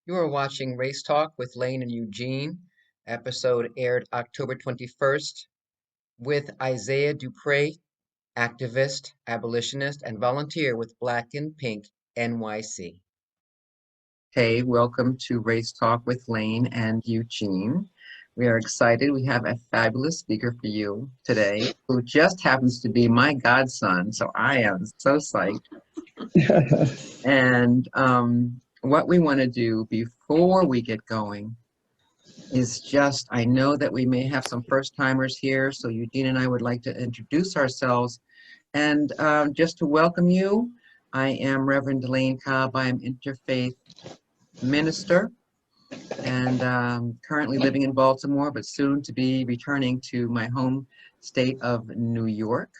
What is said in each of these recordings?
You are watching Race Talk with Lane and Eugene. Episode aired October 21st with Isaiah Dupre, activist, abolitionist, and volunteer with Black and Pink NYC. Hey, welcome to Race Talk with Lane and Eugene. We are excited. We have a fabulous speaker for you today who just happens to be my godson, so I am so psyched. And what we want to do before we get going is just, I know that we may have some first timers here, so Eugene and I would like to introduce ourselves. And just to welcome you, I am Reverend Elaine Cobb. I am interfaith minister and currently living in Baltimore, but soon to be returning to my home state of New York.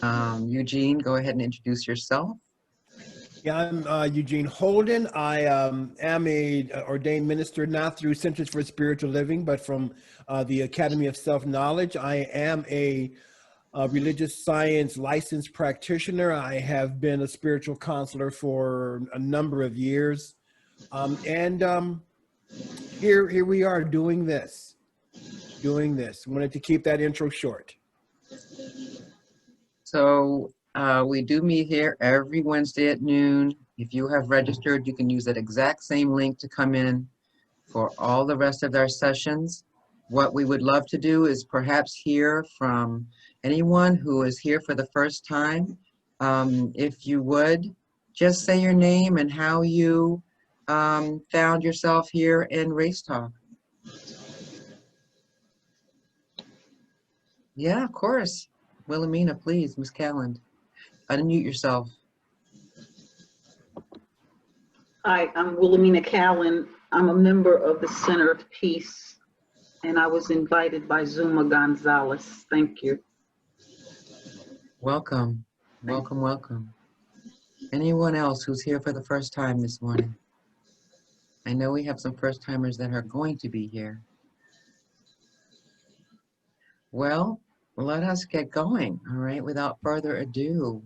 Eugene, go ahead and introduce yourself. Yeah, I'm Eugene Holden. I am a ordained minister, not through Centers for Spiritual Living, but from the Academy of Self-Knowledge. I am a religious science licensed practitioner. I have been a spiritual counselor for a number of years. Here we are doing this. Wanted to keep that intro short. So we do meet here every Wednesday at noon. If you have registered, you can use that exact same link to come in for all the rest of our sessions. What we would love to do is perhaps hear from anyone who is here for the first time. If you would, just say your name and how you found yourself here in Race Talk. Yeah, of course. Wilhelmina, please, Miss Calland. Unmute yourself. Hi, I'm Wilhelmina Callan. I'm a member of the Center of Peace, and I was invited by Zuma Gonzalez. Thank you. Welcome, welcome, welcome. Anyone else who's here for the first time this morning? I know we have some first timers that are going to be here. Well, let us get going, all right, without further adu.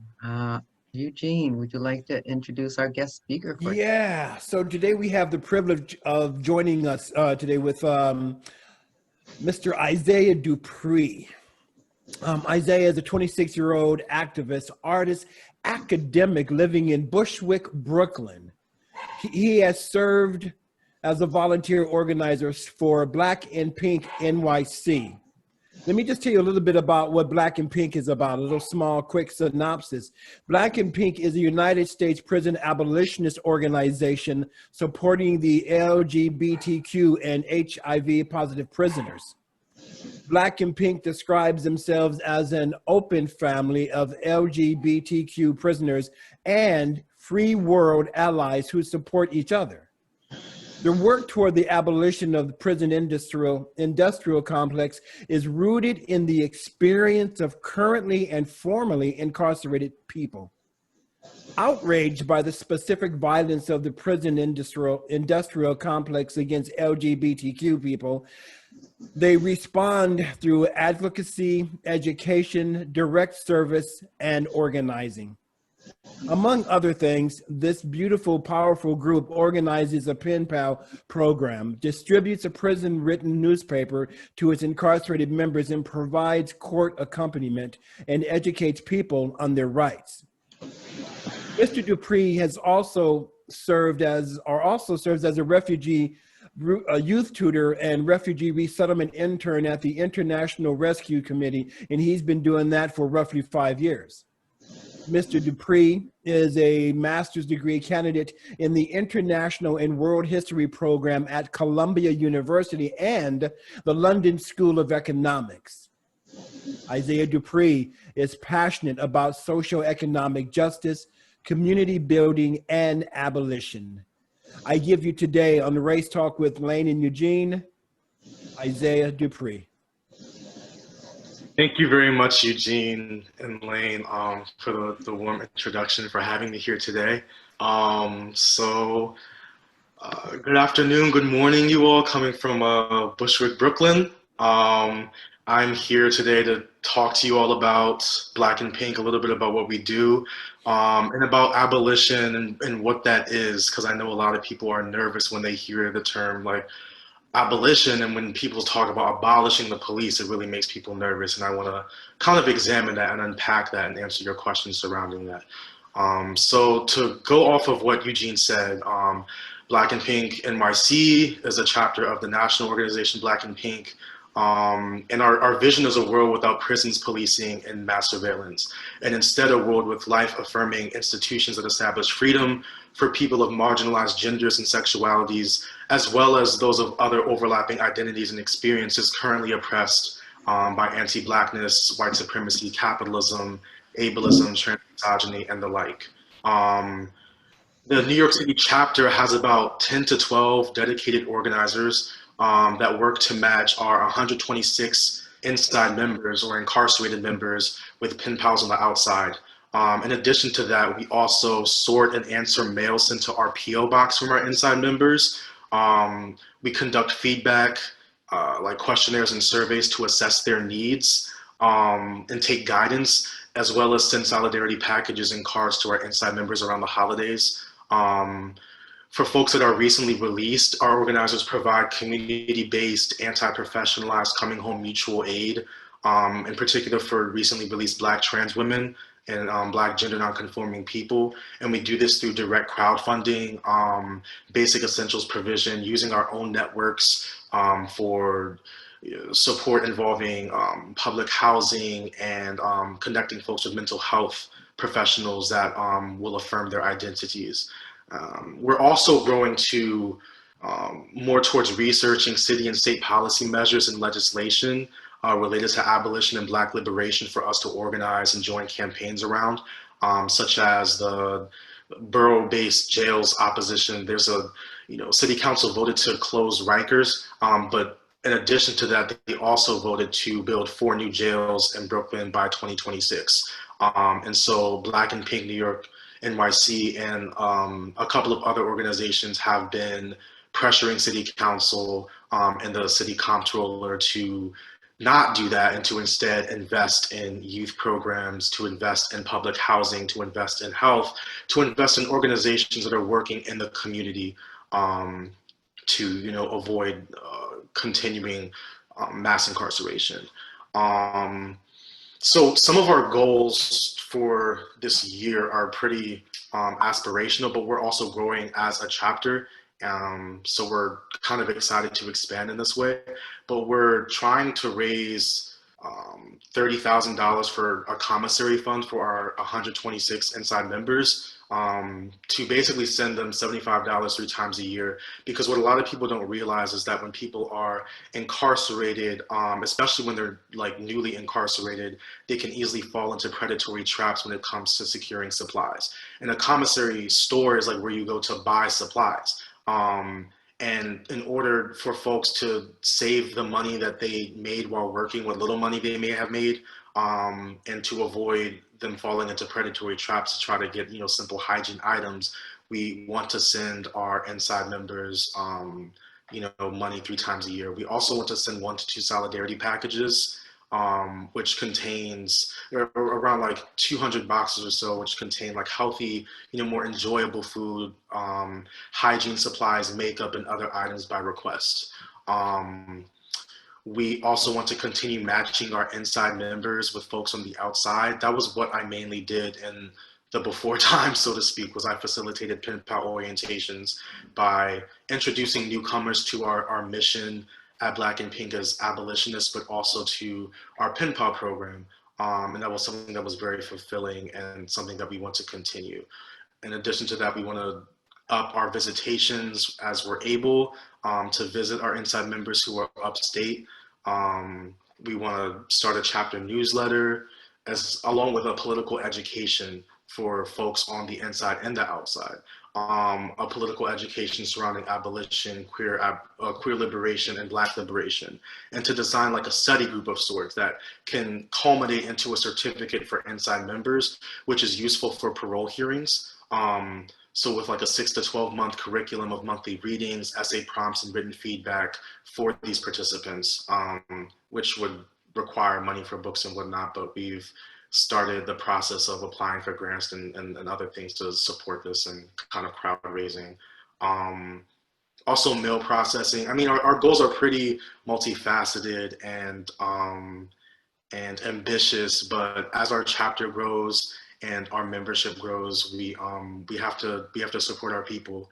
Eugene, would you like to introduce our guest speaker? Yeah, so today we have the privilege of joining us today with Mr. Isaiah Dupre. Isaiah is a 26-year-old activist, artist, academic living in Bushwick, Brooklyn. He has served as a volunteer organizer for Black and Pink NYC. Let me just tell you a little bit about what Black and Pink is about, a little small, quick synopsis. Black and Pink is a United States prison abolitionist organization supporting the LGBTQ and HIV positive prisoners. Black and Pink describes themselves as an open family of LGBTQ prisoners and free world allies who support each other. The work toward the abolition of the prison industrial complex is rooted in the experience of currently and formerly incarcerated people. Outraged by the specific violence of the prison industrial complex against LGBTQ people, they respond through advocacy, education, direct service, and organizing. Among other things, this beautiful, powerful group organizes a pen pal program, distributes a prison-written newspaper to its incarcerated members, and provides court accompaniment and educates people on their rights. Mr. Dupre has also serves as a refugee youth tutor and refugee resettlement intern at the International Rescue Committee, and he's been doing that for roughly 5 years. Mr. Dupre is a master's degree candidate in the International and World History program at Columbia University and the London School of Economics. Isaiah Dupre is passionate about socio-economic justice, community building, and abolition. I give you today on the Race Talk with Lane and Eugene, Isaiah Dupre. Thank you very much, Eugene and Lane, for the warm introduction, for having me here today. Good afternoon, good morning, you all, coming from Bushwick, Brooklyn. I'm here today to talk to you all about Black and Pink, a little bit about what we do, and about abolition and what that is, because I know a lot of people are nervous when they hear the term like abolition, and when people talk about abolishing the police, it really makes people nervous, and I want to kind of examine that and unpack that and answer your questions surrounding that. So to go off of what Eugene said, Black and Pink NYC is a chapter of the national organization Black and Pink. And our vision is a world without prisons, policing, and mass surveillance, and instead a world with life-affirming institutions that establish freedom for people of marginalized genders and sexualities, as well as those of other overlapping identities and experiences currently oppressed by anti-Blackness, white supremacy, capitalism, ableism, transmisogyny, and the like. The New York City chapter has about 10 to 12 dedicated organizers that work to match our 126 inside members or incarcerated members with pen pals on the outside. In addition to that, we also sort and answer mail sent to our PO box from our inside members. We conduct feedback, like questionnaires and surveys to assess their needs and take guidance, as well as send solidarity packages and cards to our inside members around the holidays. For folks that are recently released, our organizers provide community-based, anti-professionalized coming home mutual aid, in particular for recently released Black trans women and Black gender nonconforming people. And we do this through direct crowdfunding, basic essentials provision, using our own networks for support involving public housing and connecting folks with mental health professionals that will affirm their identities. We're also growing to more towards researching city and state policy measures and legislation related to abolition and Black liberation for us to organize and join campaigns around, such as the borough-based jails opposition. There's a, city council voted to close Rikers, but in addition to that, they also voted to build 4 new jails in Brooklyn by 2026. And so Black and Pink New York NYC and a couple of other organizations have been pressuring city council and the city comptroller to not do that and to instead invest in youth programs, to invest in public housing, to invest in health, to invest in organizations that are working in the community to avoid continuing mass incarceration. So some of our goals for this year are pretty aspirational, but we're also growing as a chapter. So we're kind of excited to expand in this way, but we're trying to raise $30,000 for a commissary fund for our 126 inside members to basically send them $75 3 times a year. Because what a lot of people don't realize is that when people are incarcerated, especially when they're like newly incarcerated, they can easily fall into predatory traps when it comes to securing supplies. And a commissary store is like where you go to buy supplies. And in order for folks to save the money that they made while working, what little money they may have made, and to avoid them falling into predatory traps to try to get simple hygiene items, we want to send our inside members money 3 times a year. We also want to send 1 to 2 solidarity packages, which contains around like 200 boxes or so, which contain like healthy, more enjoyable food, hygiene supplies, makeup, and other items by request. We also want to continue matching our inside members with folks on the outside. That was what I mainly did in the before time, so to speak, was I facilitated pen pal orientations by introducing newcomers to our mission at Black and Pink as abolitionists, but also to our pen pal program. And that was something that was very fulfilling and something that we want to continue. In addition to that, we want to up our visitations as we're able to visit our inside members who are upstate. We want to start a chapter newsletter along with a political education for folks on the inside and the outside. A political education surrounding abolition, queer liberation, and Black liberation, and to design like a study group of sorts that can culminate into a certificate for inside members, which is useful for parole hearings. So with like a 6 to 12 month curriculum of monthly readings, essay prompts, and written feedback for these participants, which would require money for books and whatnot, but we've started the process of applying for grants and other things to support this and kind of crowd raising. Also mail processing. I mean, our goals are pretty multifaceted and ambitious, but as our chapter grows and our membership grows, we have to support our people.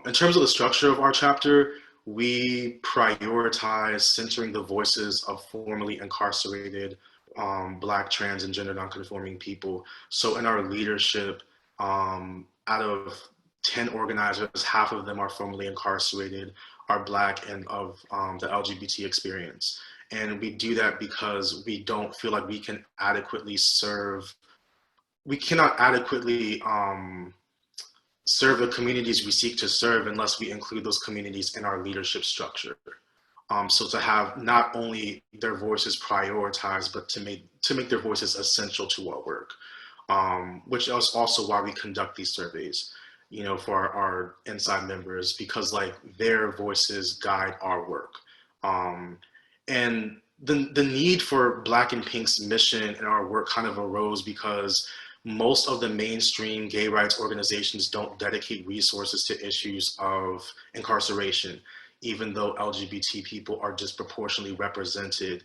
In terms of the structure of our chapter, we prioritize centering the voices of formerly incarcerated Black, trans, and gender nonconforming people. So in our leadership, out of 10 organizers, half of them are formerly incarcerated, are Black, and of the LGBT experience. And we do that because we don't feel like we can adequately serve, we cannot adequately serve the communities we seek to serve unless we include those communities in our leadership structure. So to have not only their voices prioritized, but to make their voices essential to our work, which is also why we conduct these surveys, you know, for our inside members, because like their voices guide our work. And the need for Black and Pink's mission and our work kind of arose because most of the mainstream gay rights organizations don't dedicate resources to issues of incarceration, even though LGBT people are disproportionately represented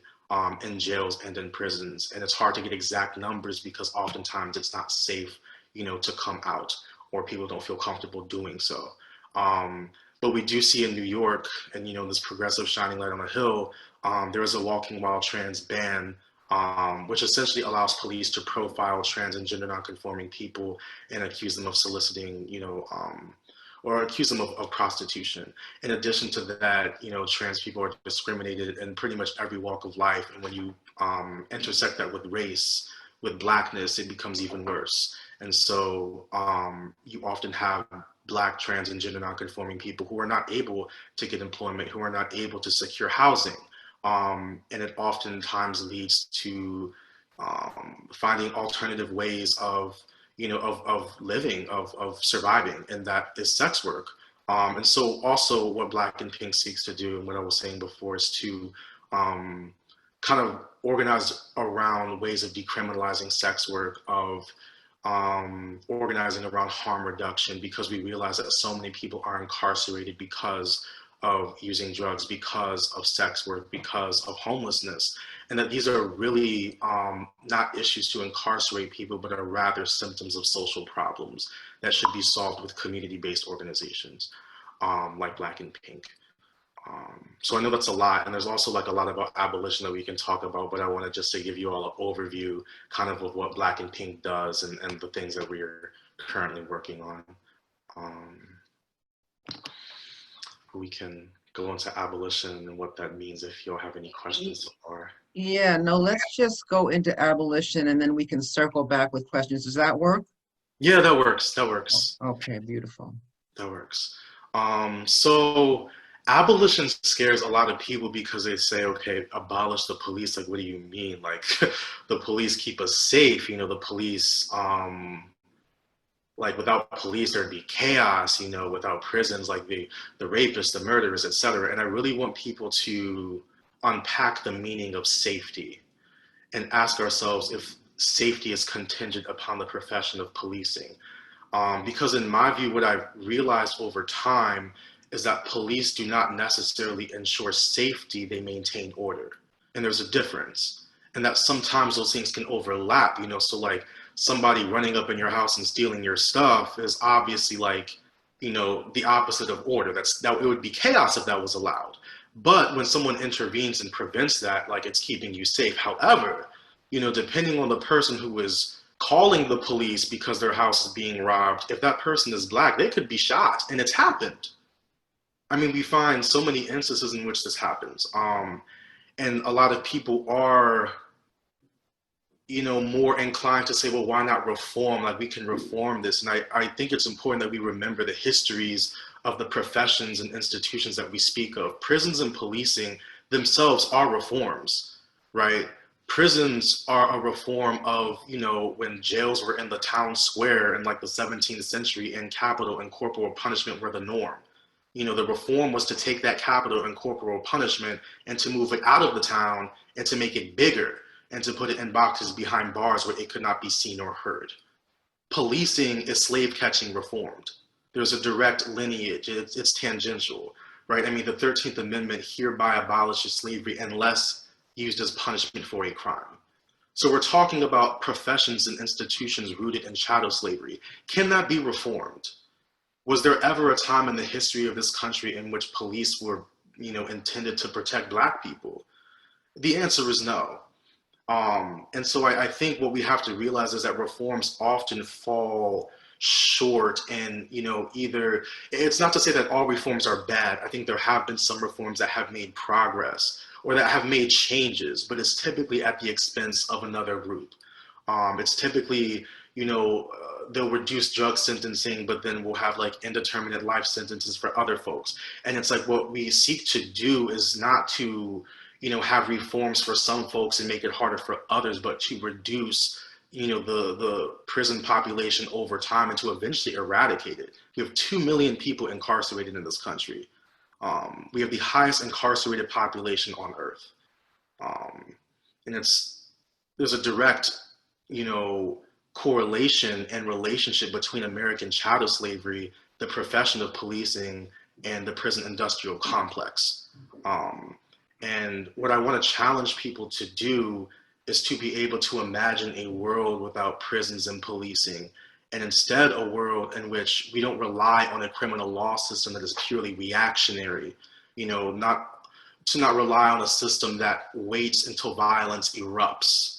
in jails and in prisons. And it's hard to get exact numbers because oftentimes it's not safe, you know, to come out, or people don't feel comfortable doing so. But we do see in New York, and you know, this progressive shining light on a hill, there is a Walking While Trans ban, which essentially allows police to profile trans and gender nonconforming people and accuse them of soliciting, you know, or accuse them of prostitution. In addition to that, you know, trans people are discriminated in pretty much every walk of life. And when you intersect that with race, with Blackness, it becomes even worse. And so you often have Black, trans, and gender nonconforming people who are not able to get employment, who are not able to secure housing. And it oftentimes leads to finding alternative ways of, you know, of living, of surviving, and that is sex work. And so also what Black and Pink seeks to do, and what I was saying before, is to kind of organize around ways of decriminalizing sex work, of organizing around harm reduction, because we realize that so many people are incarcerated because of using drugs, because of sex work, because of homelessness, and that these are really not issues to incarcerate people, but are rather symptoms of social problems that should be solved with community-based organizations like Black and Pink. So I know that's a lot, and there's also like a lot about abolition that we can talk about, but I want to just to give you all an overview kind of what Black and Pink does and the things that we are currently working on. We can go into abolition and what that means if you all have any questions so far. Yeah, no, let's just go into abolition and then we can circle back with questions. Does that work? Yeah, that works. That works. Okay, beautiful. That works. So abolition scares a lot of people because they say, okay, abolish the police. Like, what do you mean? Like, the police keep us safe. You know, the police, like without police, there'd be chaos, you know, without prisons, like the rapists, the murderers, etc. And I really want people to unpack the meaning of safety and ask ourselves if safety is contingent upon the profession of policing. Because in my view, what I've realized over time is that police do not necessarily ensure safety, they maintain order. And there's a difference. And that sometimes those things can overlap, you know, so like somebody running up in your house and stealing your stuff is obviously like, you know, the opposite of order. That it would be chaos if that was allowed. But when someone intervenes and prevents that, like it's keeping you safe. However, you know, depending on the person who is calling the police because their house is being robbed, if that person is Black, they could be shot, and it's happened. I mean, we find so many instances in which this happens. And a lot of people are, you know, more inclined to say, well, why not reform? Like, we can reform this. And I think it's important that we remember the histories of the professions and institutions that we speak of. Prisons and policing themselves are reforms, right? Prisons are a reform of, you know, when jails were in the town square in like the 17th century and capital and corporal punishment were the norm. The reform was to take that capital and corporal punishment and to move it out of the town and to make it bigger and to put it in boxes behind bars where it could not be seen or heard. Policing is slave catching reformed. There's a direct lineage, it's tangential, right? I mean, the 13th Amendment hereby abolishes slavery unless used as punishment for a crime. So we're talking about professions and institutions rooted in chattel slavery. Can that be reformed? Was there ever a time in the history of this country in which police were, intended to protect Black people? The answer is no. And so I think what we have to realize is that reforms often fall short and, either, it's not to say that all reforms are bad. I think there have been some reforms that have made progress or that have made changes, but it's typically at the expense of another group. It's typically, they'll reduce drug sentencing, but then we'll have like indeterminate life sentences for other folks. And it's like what we seek to do is not to, have reforms for some folks and make it harder for others, but to reduce, the prison population over time and to eventually eradicate it. We have 2 million people incarcerated in this country. We have the highest incarcerated population on earth. And there's a direct, correlation and relationship between American chattel slavery, the profession of policing, and the prison industrial complex. And what I want to challenge people to do is to be able to imagine a world without prisons and policing, and instead a world in which we don't rely on a criminal law system that is purely reactionary, not rely on a system that waits until violence erupts.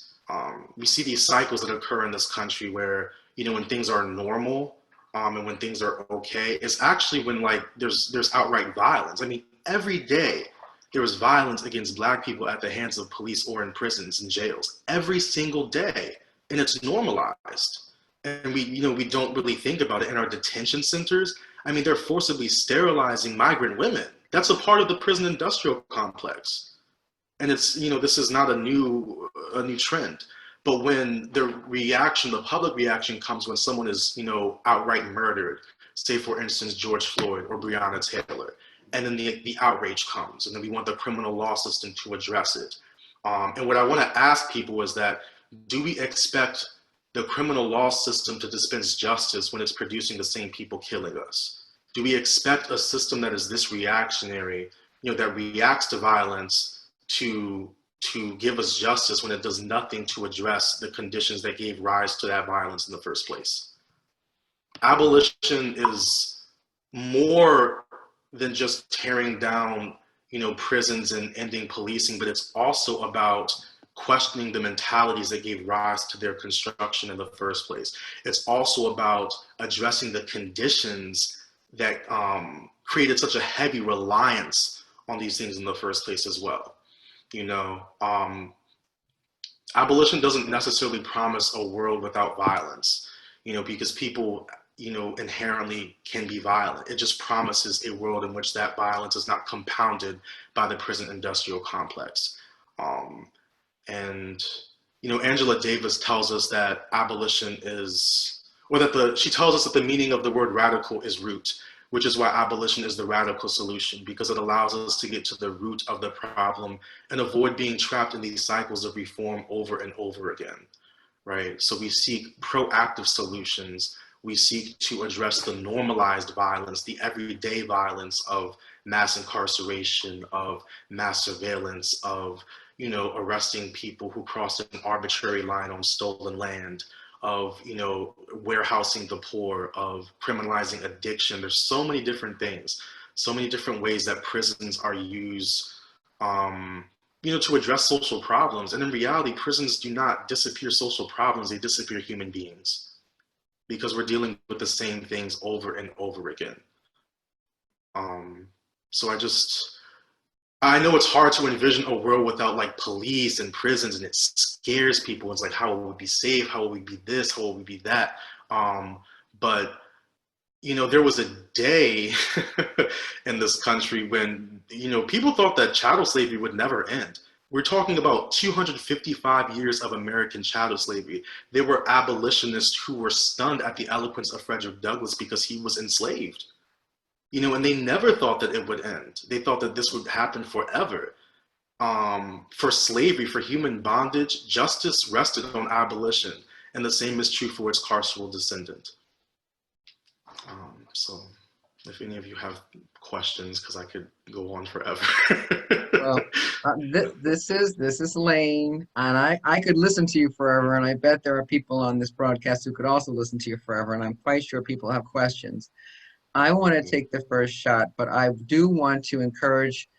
We see these cycles that occur in this country where, when things are normal and when things are okay, it's actually when like there's outright violence. I mean, every day there was violence against Black people at the hands of police or in prisons and jails, every single day, and it's normalized. And we don't really think about it in our detention centers. I mean, they're forcibly sterilizing migrant women. That's a part of the prison industrial complex. And it's, this is not a new trend. But when the public reaction comes when someone is, outright murdered, say for instance, George Floyd or Breonna Taylor, and then the outrage comes, and then we want the criminal law system to address it. And what I want to ask people is that, do we expect the criminal law system to dispense justice when it's producing the same people killing us? Do we expect a system that is this reactionary, that reacts to violence to give us justice when it does nothing to address the conditions that gave rise to that violence in the first place? Abolition is more than just tearing down, prisons and ending policing, but it's also about questioning the mentalities that gave rise to their construction in the first place. It's also about addressing the conditions that created such a heavy reliance on these things in the first place as well. Abolition doesn't necessarily promise a world without violence, because people, inherently can be violent. It just promises a world in which that violence is not compounded by the prison industrial complex. And Angela Davis tells us that abolition is, or that she tells us that the meaning of the word radical is root, which is why abolition is the radical solution, because it allows us to get to the root of the problem and avoid being trapped in these cycles of reform over and over again, right? So we seek proactive solutions. We seek to address the normalized violence, the everyday violence of mass incarceration, of mass surveillance, of, arresting people who crossed an arbitrary line on stolen land, of, warehousing the poor, of criminalizing addiction. There's so many different things, so many different ways that prisons are used, to address social problems. And in reality, prisons do not disappear social problems, they disappear human beings, because we're dealing with the same things over and over again. So I know it's hard to envision a world without like police and prisons, and it scares people. It's like, how will we be safe? How will we be this? How will we be that? But there was a day in this country when, people thought that chattel slavery would never end. We're talking about 255 years of American chattel slavery. There were abolitionists who were stunned at the eloquence of Frederick Douglass because he was enslaved. and they never thought that it would end. They thought that this would happen forever. For slavery, for human bondage, justice rested on abolition, and the same is true for its carceral descendant. So if any of you have questions, because I could go on forever. Well, this is Elaine, and I could listen to you forever, and I bet there are people on this broadcast who could also listen to you forever, and I'm quite sure people have questions. I want to take the first shot, but I do want to encourage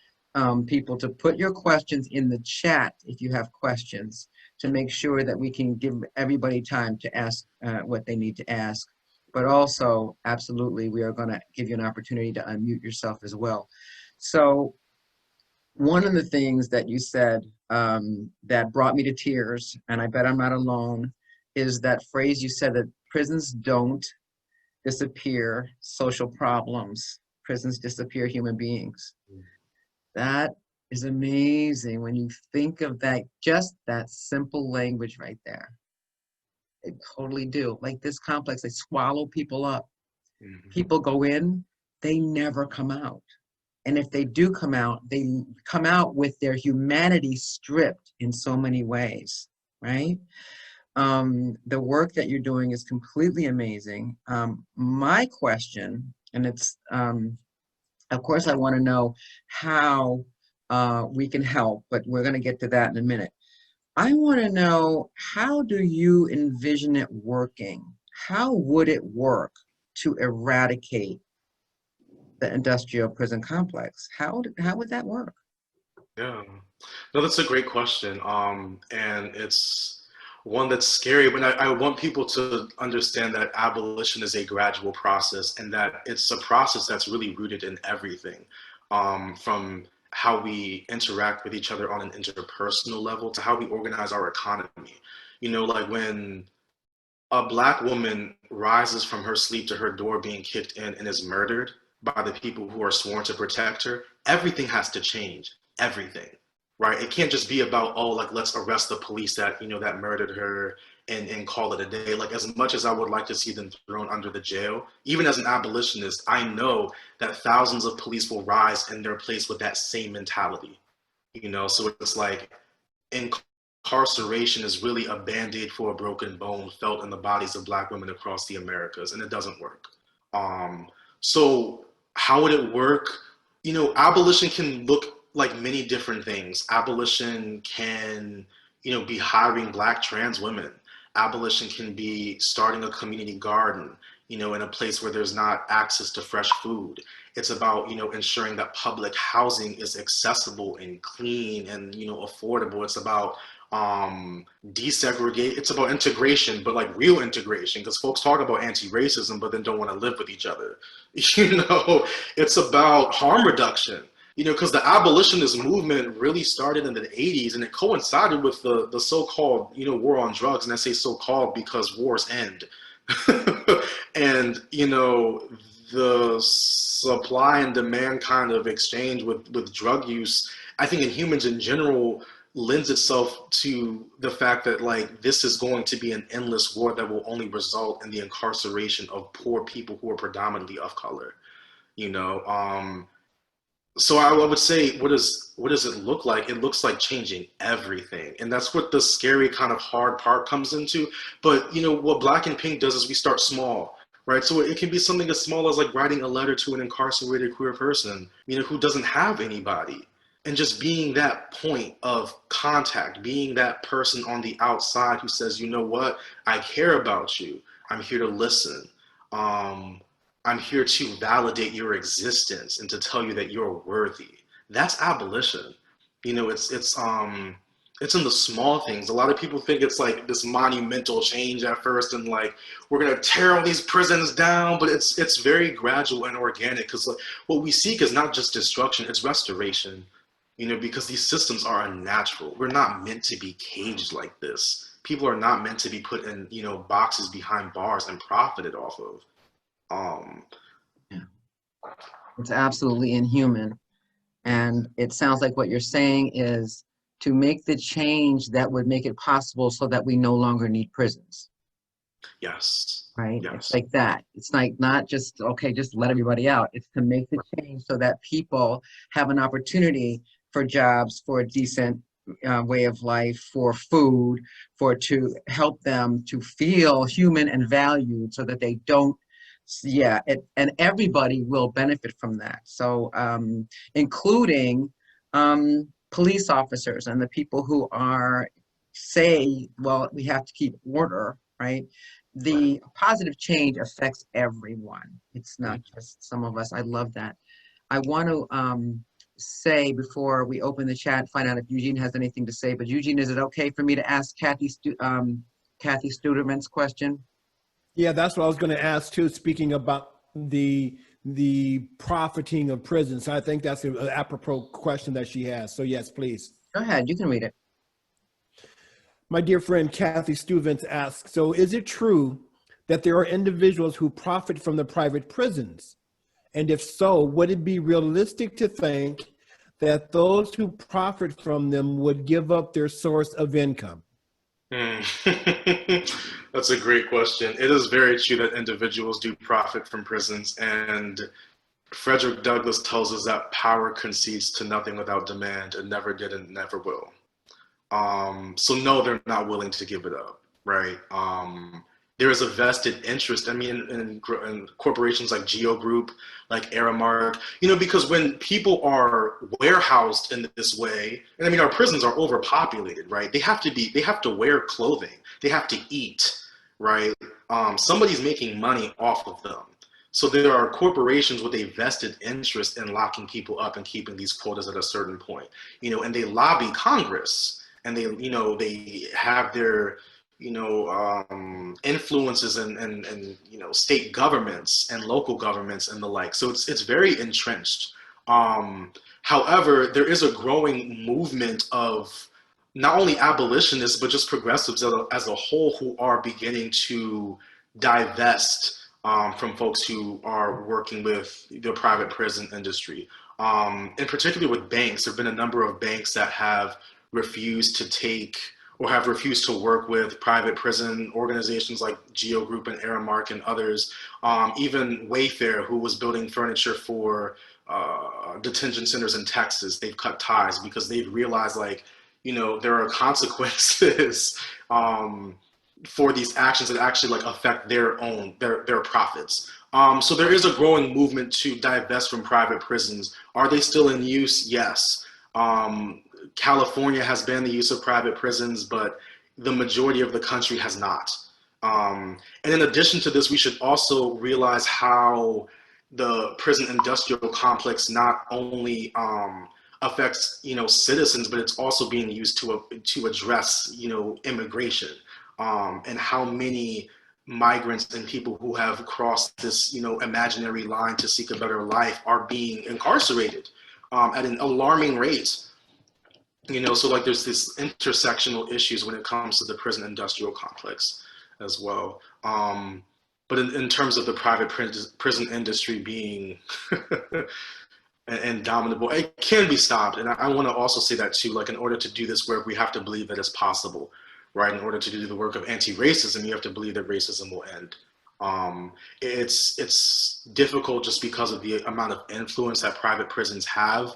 people to put your questions in the chat if you have questions, to make sure that we can give everybody time to ask what they need to ask. But also, absolutely, we are going to give you an opportunity to unmute yourself as well. So one of the things that you said that brought me to tears, and I bet I'm not alone, is that phrase you said that prisons don't disappear social problems. Prisons disappear human beings. That is amazing when you think of that, just that simple language right there. They totally do. Like this complex, they swallow people up. People go in, they never come out. And if they do come out, they come out with their humanity stripped in so many ways, right? The work that you're doing is completely amazing. My question, and it's, of course, I want to know how we can help, but we're going to get to that in a minute. I want to know, how do you envision it working? How would it work to eradicate the industrial prison complex? How would that work? Yeah, no, that's a great question. And it's one that's scary, but I want people to understand that abolition is a gradual process, and that it's a process that's really rooted in everything, from how we interact with each other on an interpersonal level to how we organize our economy. Like when a Black woman rises from her sleep to her door being kicked in and is murdered by the people who are sworn to protect her, everything has to change. Everything, right? It can't just be about, oh, like, let's arrest the police that, that murdered her and call it a day. Like, as much as I would like to see them thrown under the jail, even as an abolitionist, I know that thousands of police will rise in their place with that same mentality, So it's like incarceration is really a Band-Aid for a broken bone felt in the bodies of Black women across the Americas, and it doesn't work. So how would it work? Abolition can look like many different things. Abolition can, be hiring Black trans women. Abolition can be starting a community garden, in a place where there's not access to fresh food. It's about, ensuring that public housing is accessible and clean and, affordable. It's about desegregate. It's about integration, but like real integration, because folks talk about anti-racism, but then don't want to live with each other. It's about harm reduction. Because the abolitionist movement really started in the 80s, and it coincided with the so-called, war on drugs. And I say so-called because wars end. And, the supply and demand kind of exchange with drug use, I think in humans in general, lends itself to the fact that, like, this is going to be an endless war that will only result in the incarceration of poor people who are predominantly of color, So I would say, what does it look like? It looks like changing everything. And that's what the scary kind of hard part comes into. But, what Black and Pink does is we start small, right? So it can be something as small as like writing a letter to an incarcerated queer person, who doesn't have anybody. And just being that point of contact, being that person on the outside who says, you know what, I care about you. I'm here to listen. I'm here to validate your existence and to tell you that you're worthy. That's abolition. It's in the small things. A lot of people think it's like this monumental change at first, and like we're gonna tear all these prisons down, but it's very gradual and organic, because like, what we seek is not just destruction, it's restoration. Because these systems are unnatural. We're not meant to be caged like this. People are not meant to be put in, boxes behind bars and profited off of. Yeah. It's absolutely inhuman. And it sounds like what you're saying is to make the change that would make it possible so that we no longer need prisons. Yes. right? Yes. It's like that. It's like not just, okay, just let everybody out. It's to make the change so that people have an opportunity for jobs, for a decent way of life, for food, for to help them to feel human and valued so that they don't, yeah, and everybody will benefit from that. So including police officers and the people who are say, well, we have to keep order, right? The positive change affects everyone. It's not just some of us. I love that. I want to say before we open the chat, find out if Eugene has anything to say. But Eugene, is it okay for me to ask Kathy Studerman's question? Yeah, that's what I was going to ask too. Speaking about the profiting of prisons, I think that's an apropos question that she has. So yes, please. Go ahead, you can read it. My dear friend Kathy Stuvens asks, so is it true that there are individuals who profit from the private prisons? And if so, would it be realistic to think that those who profit from them would give up their source of income? That's a great question. It is very true that individuals do profit from prisons, and Frederick Douglass tells us that power concedes to nothing without demand, and never did and never will. So no, they're not willing to give it up, right? There is a vested interest. I mean, in corporations like Geo Group, like Aramark, because when people are warehoused in this way, and I mean, our prisons are overpopulated, right? They have to wear clothing, they have to eat, right? Somebody's making money off of them. So there are corporations with a vested interest in locking people up and keeping these quotas at a certain point, and they lobby Congress. And they have their, influences and state governments and local governments and the like. So it's very entrenched. However, there is a growing movement of not only abolitionists, but just progressives as a whole who are beginning to divest from folks who are working with the private prison industry. In particular with banks, there have been a number of banks that have refused to take or have refused to work with private prison organizations like Geo Group and Aramark and others. Even Wayfair, who was building furniture for detention centers in Texas, they've cut ties because they've realized, there are consequences for these actions that actually affect their profits. So there is a growing movement to divest from private prisons. Are they still in use? Yes. California has banned the use of private prisons, but the majority of the country has not. And in addition to this, we should also realize how the prison industrial complex not only affects citizens, but it's also being used to address immigration, and how many migrants and people who have crossed this imaginary line to seek a better life are being incarcerated at an alarming rate. So there's this intersectional issues when it comes to the prison industrial complex as well. But in terms of the private prison industry being indomitable, it can be stopped. And I want to also say that too, in order to do this work, we have to believe that it's possible, right? In order to do the work of anti-racism, you have to believe that racism will end. It's difficult just because of the amount of influence that private prisons have.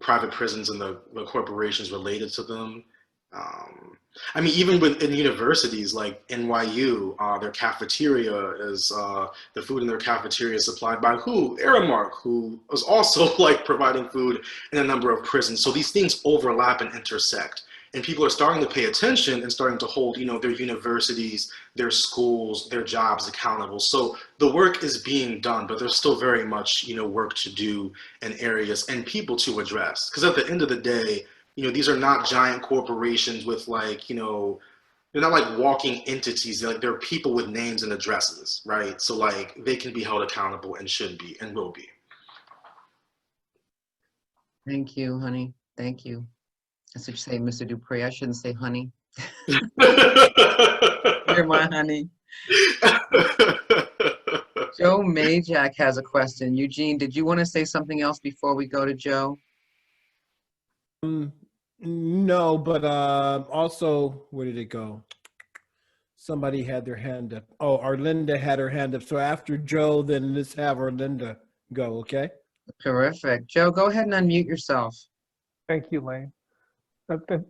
Private prisons and the corporations related to them. I mean, even in universities like NYU, their cafeteria is, the food in their cafeteria is supplied by who? Aramark, who is also providing food in a number of prisons. So these things overlap and intersect. And people are starting to pay attention and starting to hold, their universities, their schools, their jobs accountable. So the work is being done, but there's still very much, work to do in areas and people to address. Because at the end of the day, these are not giant corporations with they're not walking entities. They're people with names and addresses, right? So they can be held accountable and should be and will be. Thank you, honey. Thank you. That's what you say, Mr. Dupree. I shouldn't say honey. You're my honey. Joe Majak has a question. Eugene, did you want to say something else before we go to Joe? No, but also, where did it go? Somebody had their hand up. Oh, Arlinda had her hand up. So after Joe, then let's have Arlinda go, okay? Terrific. Joe, go ahead and unmute yourself. Thank you, Elaine.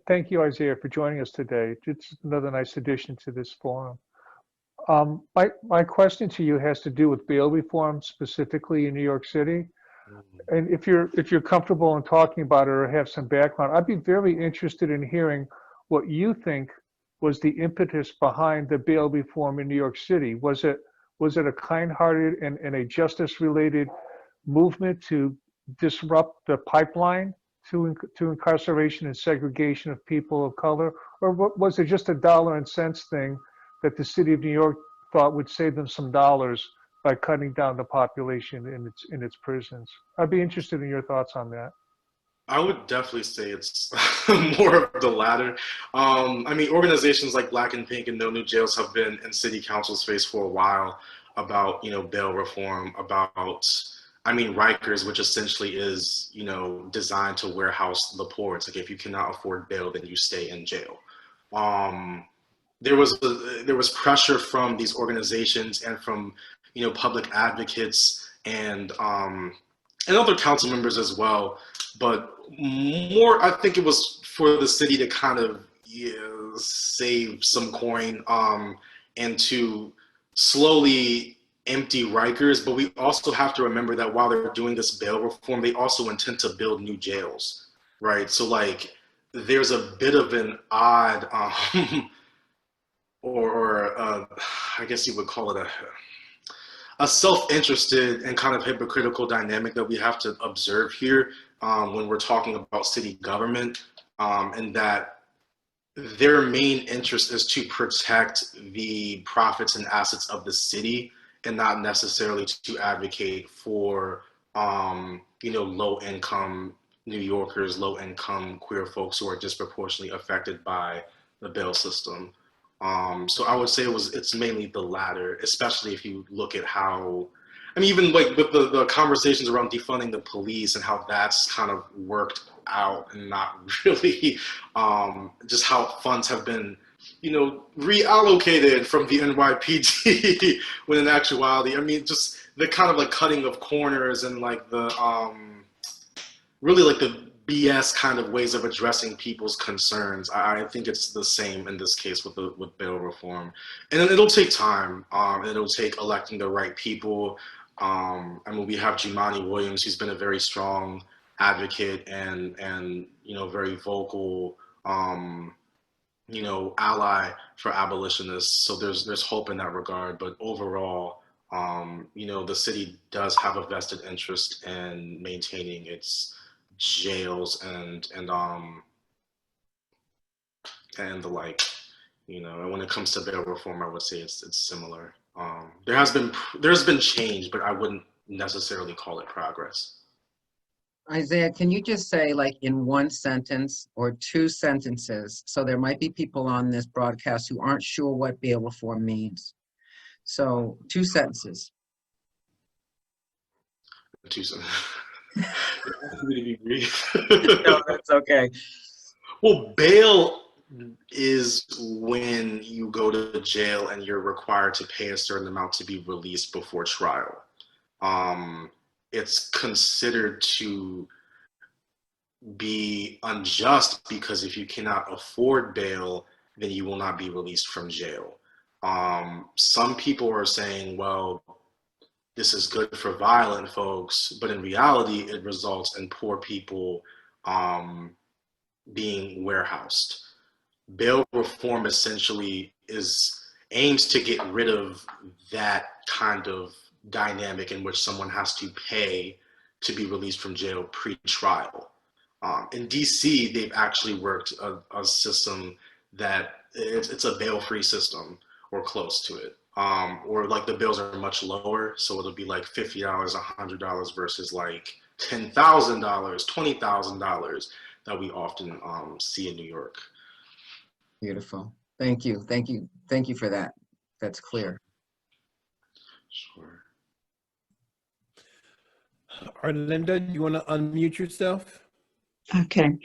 Thank you, Isaiah, for joining us today. It's another nice addition to this forum. My question to you has to do with bail reform, specifically in New York City. And if you're comfortable in talking about it or have some background, I'd be very interested in hearing what you think was the impetus behind the bail reform in New York City. Was it a kind-hearted and a justice-related movement to disrupt the pipeline to incarceration and segregation of people of color, or was it just a dollar and cents thing that the city of New York thought would save them some dollars by cutting down the population in its prisons? I'd be interested in your thoughts on that. I would definitely say it's more of the latter. I mean, organizations like Black and Pink and No New Jails have been in city council's face for a while about, bail reform, about, I mean, Rikers, which essentially is, designed to warehouse the poor. It's like, if you cannot afford bail, then you stay in jail. There was pressure from these organizations and from, public advocates and other council members as well. But more, I think it was for the city to kind of save some coin and to slowly empty Rikers. But we also have to remember that while they're doing this bail reform, they also intend to build new jails, right? So like, there's a bit of an odd, I guess you would call it a self-interested and kind of hypocritical dynamic that we have to observe here when we're talking about city government, and that their main interest is to protect the profits and assets of the city and not necessarily to advocate for, low-income New Yorkers, low-income queer folks who are disproportionately affected by the bail system. So I would say it's mainly the latter, especially if you look at how, I mean, even like with the conversations around defunding the police and how that's kind of worked out and not really just how funds have been, reallocated from the NYPD when in actuality, I mean, just the kind of like cutting of corners and like the really like the BS kind of ways of addressing people's concerns. I think it's the same in this case with bail reform, and it'll take time. It'll take electing the right people. I mean, we have Jumaane Williams, who's been a very strong advocate and very vocal, ally for abolitionists. So there's hope in that regard. But overall, the city does have a vested interest in maintaining its jails and the like, and when it comes to bail reform, I would say it's similar. There's been change, but I wouldn't necessarily call it progress. Isaiah, can you just say, like, in one sentence or two sentences, so there might be people on this broadcast who aren't sure what bail reform means. So 2 sentences. 2 sentences. Really brief. No, that's okay. Well, bail is when you go to jail and you're required to pay a certain amount to be released before trial. It's considered to be unjust because if you cannot afford bail, then you will not be released from jail. Some people are saying, well, this is good for violent folks, but in reality, it results in poor people being warehoused. Bail reform essentially aims to get rid of that kind of dynamic in which someone has to pay to be released from jail pre-trial. In DC, they've actually worked a system that it's a bail-free system or close to it. Or like the bills are much lower, so it'll be like $50, $100 versus like $10,000, $20,000 that we often see in New York. Beautiful. Thank you. Thank you. Thank you for that. That's clear. Sure. Arlinda, you want to unmute yourself? Okay.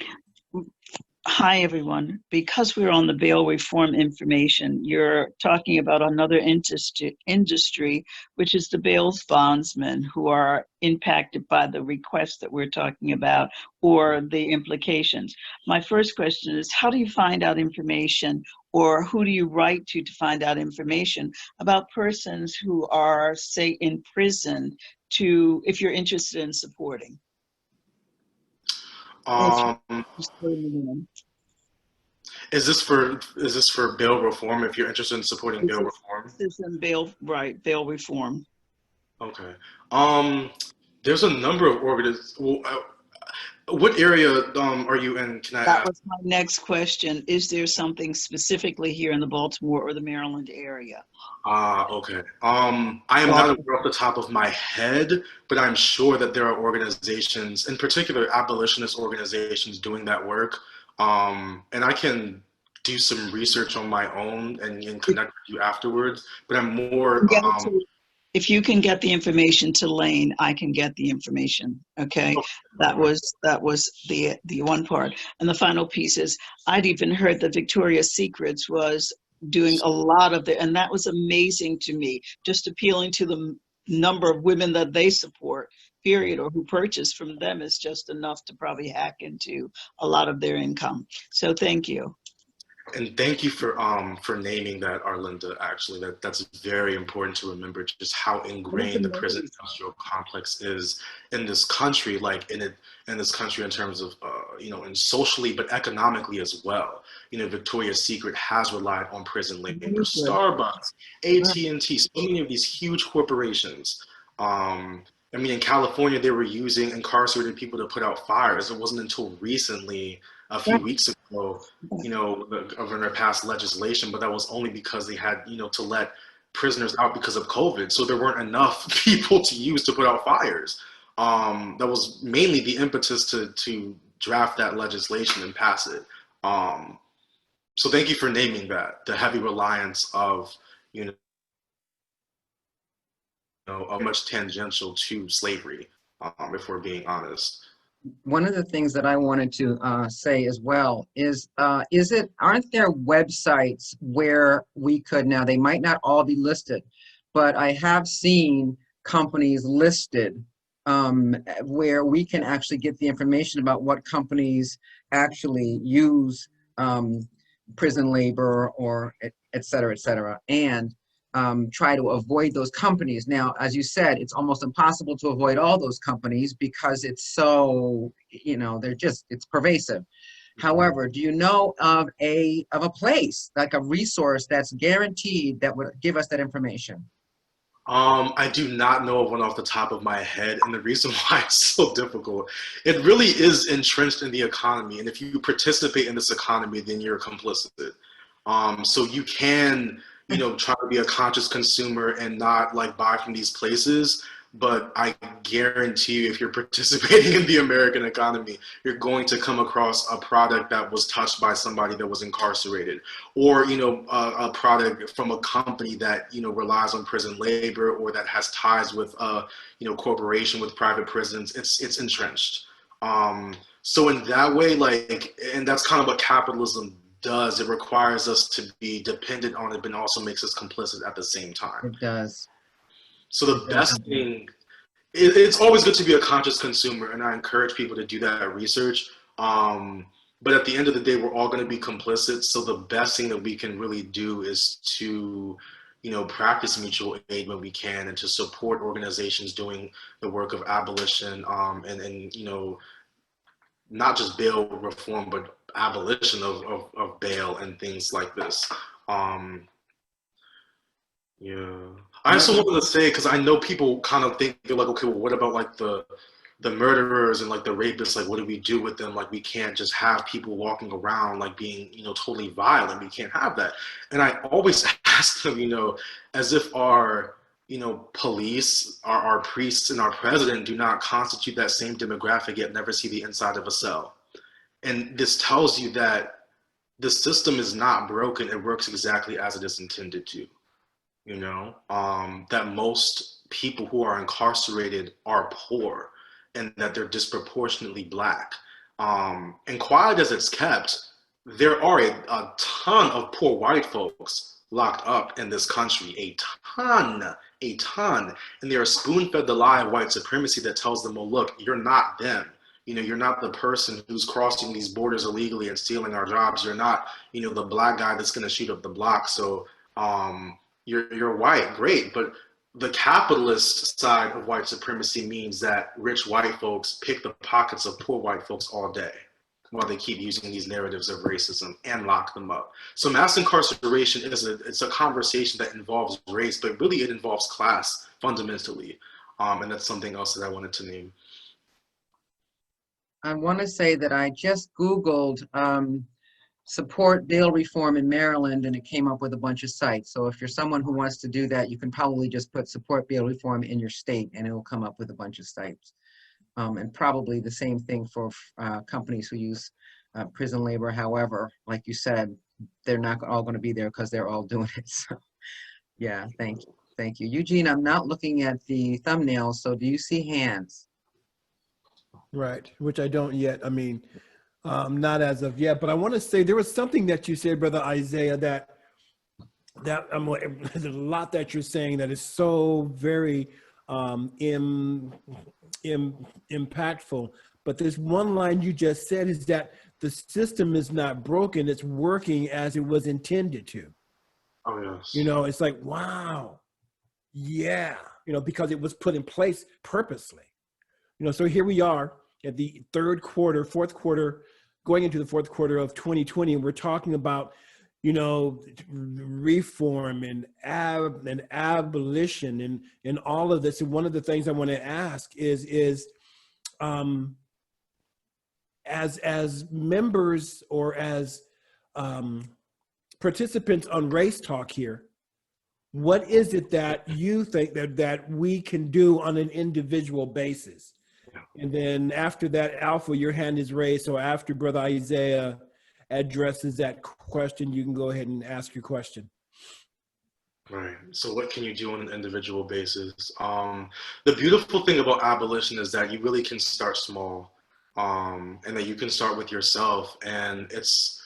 Hi, everyone. Because we're on the bail reform information, you're talking about another industry, which is the bail bondsmen who are impacted by the request that we're talking about or the implications. My first question is, how do you find out information, or who do you write to find out information about persons who are, say, in prison, if you're interested in supporting? Um, is this for bail reform? If you're interested in supporting bail reform, This is in bail reform. okay. There's a number of what area are you in? Can I That ask? was my next question. Is there something specifically here in the Baltimore or the Maryland area? Okay. I am not aware off the top of my head, but I'm sure that there are organizations, in particular abolitionist organizations, doing that work. And I can do some research on my own and connect with you afterwards. But I'm more. If you can get the information to Elaine, I can get the information. Okay, that was the one part. And the final piece is, I'd even heard that Victoria's Secrets was doing a lot of and that was amazing to me. Just appealing to the number of women that they support, period, or who purchase from them is just enough to probably hack into a lot of their income. So thank you. And thank you for naming that, Arlinda. Actually, that's very important to remember, just how ingrained the prison industrial complex is in this country, like in this country in terms of and socially, but economically as well. Victoria's Secret has relied on prison labor. Starbucks, AT&T, so many of these huge corporations. In California, they were using incarcerated people to put out fires. It wasn't until recently, a few weeks ago, the governor passed legislation, but that was only because they had, to let prisoners out because of COVID. So there weren't enough people to use to put out fires. That was mainly the impetus to draft that legislation and pass it. So thank you for naming that, the heavy reliance of, much tangential to slavery, if we're being honest. One of the things that I wanted to say as well is aren't there websites where we could, now they might not all be listed, but I have seen companies listed where we can actually get the information about what companies actually use prison labor or et cetera, and try to avoid those companies. Now, as you said, it's almost impossible to avoid all those companies because it's so, it's pervasive. However, do you know of a place, like a resource that's guaranteed that would give us that information? I do not know of one off the top of my head, and the reason why it's so difficult, it really is entrenched in the economy, and if you participate in this economy, then you're complicit. So you can, try to be a conscious consumer and not buy from these places, but I guarantee you, if you're participating in the American economy, you're going to come across a product that was touched by somebody that was incarcerated, or a product from a company that relies on prison labor, or that has ties with corporation with private prisons. It's entrenched. So in that way, and that's kind of what capitalism does. It requires us to be dependent on it, but also makes us complicit at the same time. It does. So the best thing, it's always good to be a conscious consumer, and I encourage people to do that research. But at the end of the day, we're all going to be complicit. So the best thing that we can really do is to, practice mutual aid when we can, and to support organizations doing the work of abolition, and not just bail reform, but abolition of bail and things like this. Yeah. I also wanted to say, because I know people kind of think, they're like, okay, well, what about the murderers and the rapists? What do we do with them? We can't just have people walking around being, totally violent. We can't have that. And I always ask them, as if our, police, our priests and our president do not constitute that same demographic, yet never see the inside of a cell. And this tells you that the system is not broken. It works exactly as it is intended to. That most people who are incarcerated are poor, and that they're disproportionately Black. And quiet as it's kept, there are a ton of poor white folks locked up in this country, a ton. And they are spoon-fed the lie of white supremacy that tells them, well, look, you're not them. You know, you're not the person who's crossing these borders illegally and stealing our jobs. You're not, you know, the black guy that's going to shoot up the block. So you're white, great. But the capitalist side of white supremacy means that rich white folks pick the pockets of poor white folks all day while they keep using these narratives of racism and lock them up. So mass incarceration it's a conversation that involves race, but really it involves class fundamentally. And that's something else that I wanted to name. I want to say that I just Googled support bail reform in Maryland, and it came up with a bunch of sites. So if you're someone who wants to do that, you can probably just put support bail reform in your state and it will come up with a bunch of sites. And probably the same thing for companies who use prison labor. However, like you said, they're not all going to be there because they're all doing it. So yeah, thank you. Thank you. Eugene, I'm not looking at the thumbnail, so do you see hands? Right, which I don't yet. I mean, not as of yet, but I want to say there was something that you said, Brother Isaiah, that there's a lot that you're saying that is so very impactful. But there's one line you just said is that the system is not broken, it's working as it was intended to. Oh, yes. You know, it's like, wow, yeah, you know, because it was put in place purposely. You know, so here we are at the fourth quarter, going into the fourth quarter of 2020, and we're talking about, you know, reform and abolition and all of this. And one of the things I want to ask is as members or as participants on Race Talk here, what is it that you think that we can do on an individual basis? And then after that, Alpha, your hand is raised. So after Brother Isaiah addresses that question, you can go ahead and ask your question. Right. So what can you do on an individual basis? The beautiful thing about abolition is that you really can start small, and that you can start with yourself. And it's,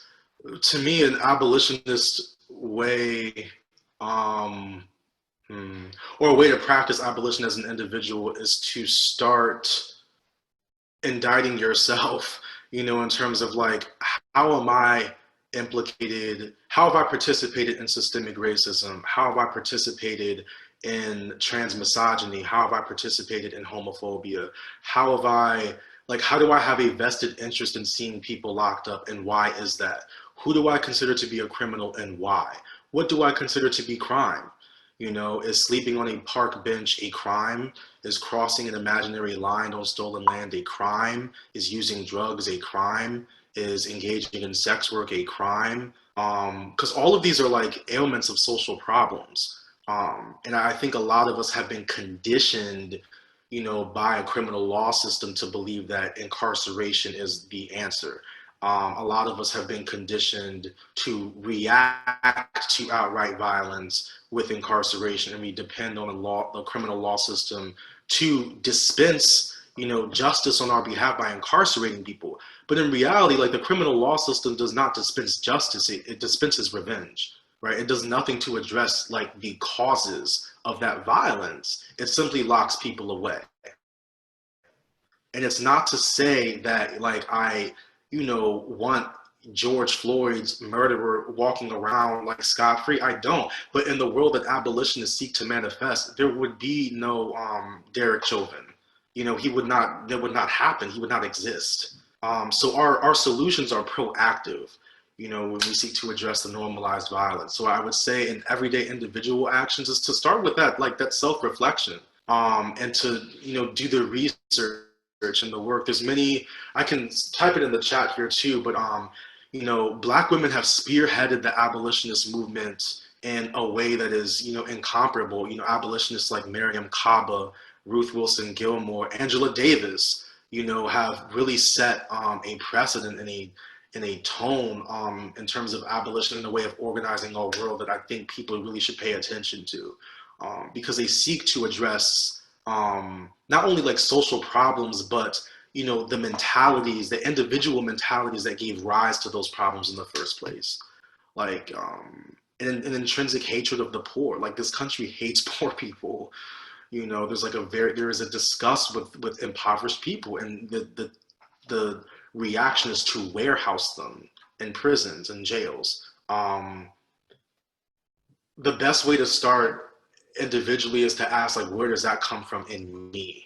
to me, an abolitionist way, or a way to practice abolition as an individual is to start indicting yourself, you know, in terms of like, how am I implicated? How have I participated in systemic racism? How have I participated in transmisogyny? How have I participated in homophobia? How do I have a vested interest in seeing people locked up, and why is that? Who do I consider to be a criminal and why? What do I consider to be crime? You know, is sleeping on a park bench a crime? Is crossing an imaginary line on stolen land a crime? Is using drugs a crime? Is engaging in sex work a crime? Because all of these are like ailments of social problems. And I think a lot of us have been conditioned, you know, by a criminal law system to believe that incarceration is the answer. A lot of us have been conditioned to react to outright violence with incarceration, and we depend on the criminal law system to dispense, you know, justice on our behalf by incarcerating people. But in reality, like, the criminal law system does not dispense justice; it dispenses revenge, right? It does nothing to address like the causes of that violence. It simply locks people away. And it's not to say that like I, you know, want George Floyd's murderer walking around like scot-free. I don't. But in the world that abolitionists seek to manifest, there would be no Derek Chauvin. You know, that would not happen. He would not exist. So our solutions are proactive, you know, when we seek to address the normalized violence. So I would say in everyday individual actions is to start with that, like that self-reflection, and to, you know, do the research and the work. There's many, I can type it in the chat here too, but you know, Black women have spearheaded the abolitionist movement in a way that is, you know, incomparable. You know, abolitionists like Miriam Kaba, Ruth Wilson Gilmore, Angela Davis, you know, have really set a precedent in a tone in terms of abolition, in a way of organizing our world that I think people really should pay attention to, because they seek to address not only like social problems, but, you know, the mentalities, the individual mentalities that gave rise to those problems in the first place. Like an intrinsic hatred of the poor. Like, this country hates poor people. You know, there is a disgust with impoverished people, and the reaction is to warehouse them in prisons and jails. The best way to start individually is to ask, like, where does that come from in me?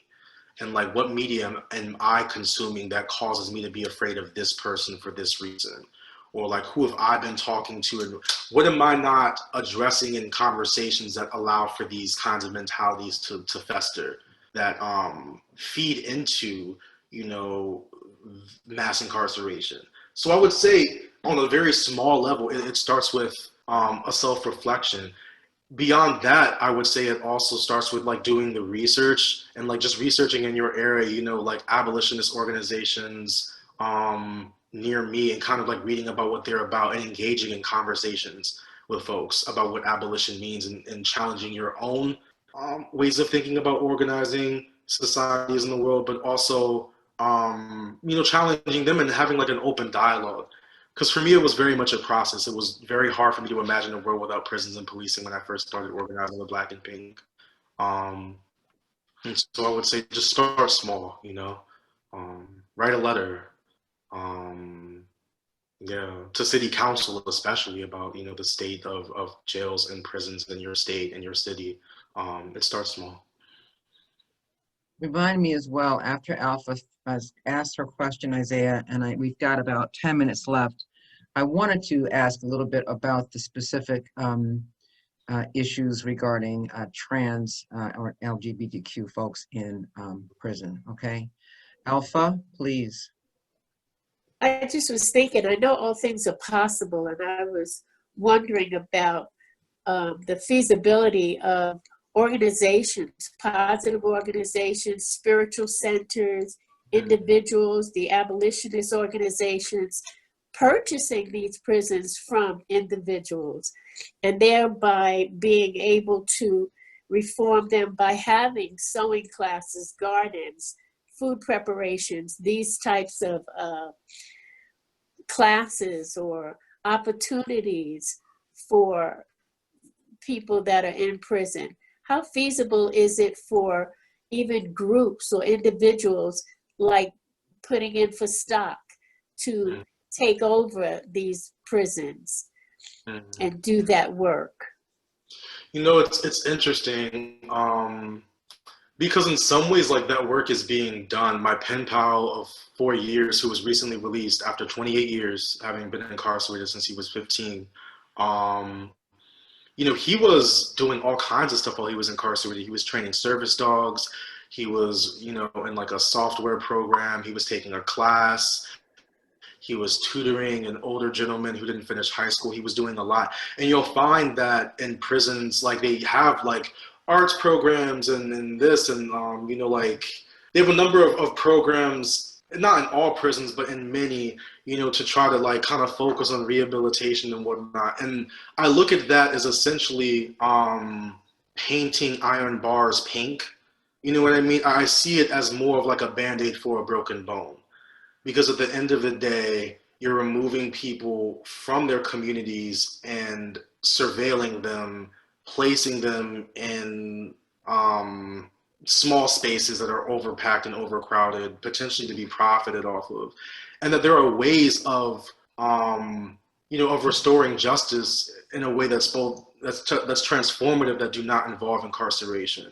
And like, what medium am I consuming that causes me to be afraid of this person for this reason? Or like, who have I been talking to, and what am I not addressing in conversations that allow for these kinds of mentalities to fester, that feed into, you know, mass incarceration? So I would say on a very small level, it starts with a self-reflection. Beyond that, I would say it also starts with like doing the research and like just researching in your area, you know, like abolitionist organizations near me, and kind of like reading about what they're about and engaging in conversations with folks about what abolition means, and challenging your own ways of thinking about organizing societies in the world, but also, you know, challenging them and having like an open dialogue. Because for me, it was very much a process. It was very hard for me to imagine a world without prisons and policing when I first started organizing with Black and Pink. And so I would say just start small, you know, write a letter, yeah, to city council, especially about, you know, the state of jails and prisons in your state and your city. It starts small. Remind me as well, after Alpha has asked her question, Isaiah, and we've got about 10 minutes left, I wanted to ask a little bit about the specific issues regarding trans or LGBTQ folks in prison, okay? Alpha, please. I just was thinking, I know all things are possible, and I was wondering about the feasibility of organizations, positive organizations, spiritual centers, individuals, the abolitionist organizations, purchasing these prisons from individuals, and thereby being able to reform them by having sewing classes, gardens, food preparations, these types of classes or opportunities for people that are in prison. How feasible is it for even groups or individuals, like putting in for stock, to take over these prisons and do that work? You know, it's interesting, because in some ways, like, that work is being done. My pen pal of 4 years, who was recently released after 28 years, having been incarcerated since he was 15, you know, he was doing all kinds of stuff while he was incarcerated. He was training service dogs. He was, you know, in like a software program. He was taking a class. He was tutoring an older gentleman who didn't finish high school. He was doing a lot. And you'll find that in prisons, like, they have like arts programs and this, and you know, like, they have a number of programs, not in all prisons, but in many, you know, to try to like kind of focus on rehabilitation and whatnot. And I look at that as essentially painting iron bars pink. You know what I mean? I see it as more of like a Band-Aid for a broken bone. Because at the end of the day, you're removing people from their communities and surveilling them, placing them in small spaces that are overpacked and overcrowded, potentially to be profited off of. And that there are ways of, you know, of restoring justice in a way that's both, that's transformative, that do not involve incarceration.